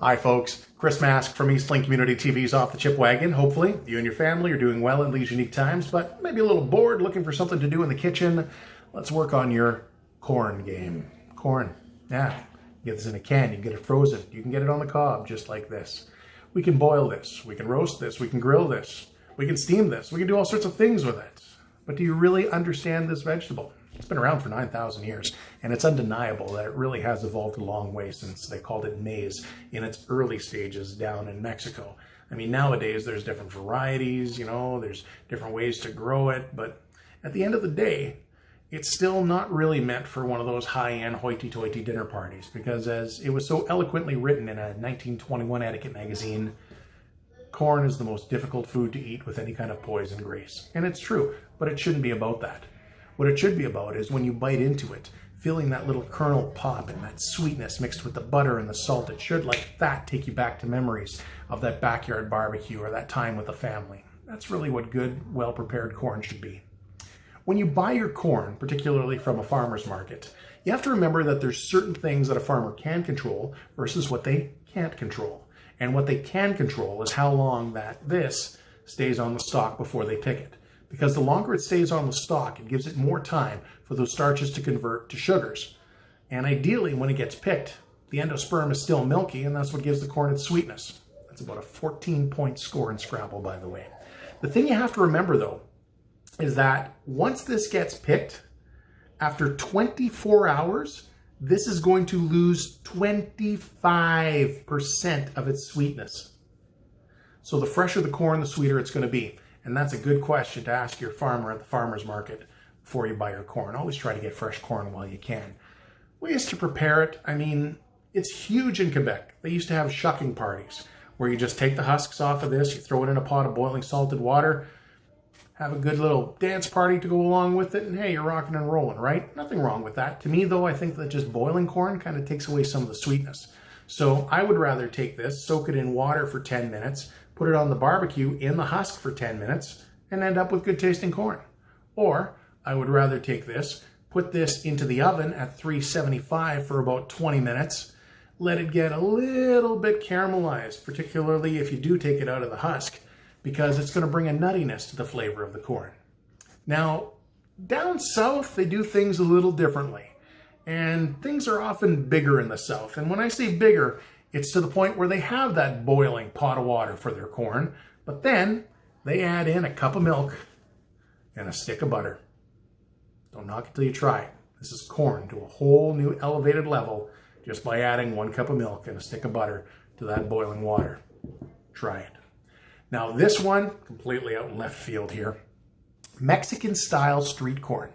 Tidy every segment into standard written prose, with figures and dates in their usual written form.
Hi folks, Chris Mask from Eastlink Community TV's Off the Chip Wagon. Hopefully you and your family are doing well in these unique times, but maybe a little bored, looking for something to do in the kitchen. Let's work on your corn game. Corn, yeah, you get this in a can, you can get it frozen, you can get it on the cob just like this. We can boil this, we can roast this, we can grill this, we can steam this, we can do all sorts of things with it. But do you really understand this vegetable? It's been around for 9,000 years, and it's undeniable that it really has evolved a long way since they called it maize in its early stages down in Mexico. I mean, nowadays there's different varieties, there's different ways to grow it, but at the end of the day, it's still not really meant for one of those high-end hoity-toity dinner parties, because as it was so eloquently written in a 1921 etiquette magazine, corn is the most difficult food to eat with any kind of poison grace. And it's true, but it shouldn't be about that. What it should be about is when you bite into it, feeling that little kernel pop and that sweetness mixed with the butter and the salt. It should, like that, take you back to memories of that backyard barbecue or that time with the family. That's really what good, well-prepared corn should be. When you buy your corn, particularly from a farmer's market, you have to remember that there's certain things that a farmer can control versus what they can't control. And what they can control is how long this stays on the stalk before they pick it. Because the longer it stays on the stalk, it gives it more time for those starches to convert to sugars. And ideally, when it gets picked, the endosperm is still milky, and that's what gives the corn its sweetness. That's about a 14-point score in Scrabble, by the way. The thing you have to remember, though, is that once this gets picked, after 24 hours, this is going to lose 25% of its sweetness. So the fresher the corn, the sweeter it's going to be. And that's a good question to ask your farmer at the farmer's market before you buy your corn. Always try to get fresh corn while you can. Ways to prepare it, I mean, it's huge in Quebec. They used to have shucking parties where you just take the husks off of this, you throw it in a pot of boiling salted water, have a good little dance party to go along with it, and hey, you're rocking and rolling, right? Nothing wrong with that. To me, though, I think that just boiling corn kind of takes away some of the sweetness. So I would rather take this, soak it in water for 10 minutes, put it on the barbecue in the husk for 10 minutes, and end up with good tasting corn. Or I would rather take this, put this into the oven at 375 for about 20 minutes, let it get a little bit caramelized, particularly if you do take it out of the husk, because it's going to bring a nuttiness to the flavor of the corn. Now, down south, they do things a little differently. And things are often bigger in the south. And when I say bigger, it's to the point where they have that boiling pot of water for their corn, but then they add in a cup of milk and a stick of butter. Don't knock it till you try it. This is corn to a whole new elevated level just by adding 1 cup of milk and a stick of butter to that boiling water. Try it. Now this one, completely out in left field here, Mexican-style street corn.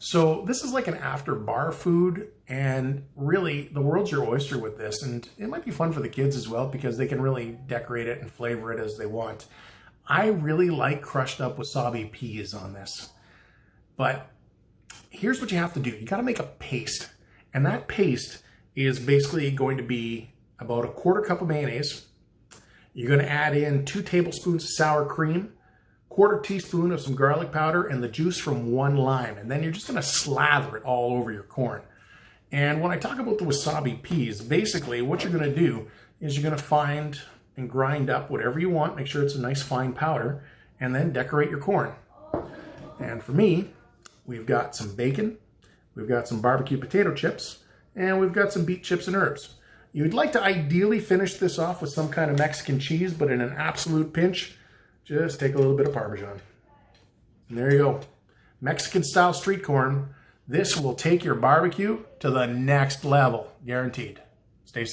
So this is like an after bar food, and really the world's your oyster with this, and it might be fun for the kids as well because they can really decorate it and flavor it as they want. I really like crushed up wasabi peas on this, but here's what you have to do. You got to make a paste, and that paste is basically going to be about a 1/4 cup of mayonnaise. You're going to add in 2 tablespoons of sour cream, 1/4 teaspoon of some garlic powder, and the juice from 1 lime. And then you're just going to slather it all over your corn. And when I talk about the wasabi peas, basically what you're going to do is you're going to find and grind up whatever you want. Make sure it's a nice fine powder, and then decorate your corn. And for me, we've got some bacon, we've got some barbecue potato chips, and we've got some beet chips and herbs. You'd like to ideally finish this off with some kind of Mexican cheese, but in an absolute pinch, just take a little bit of Parmesan. And there you go. Mexican-style street corn. This will take your barbecue to the next level, guaranteed.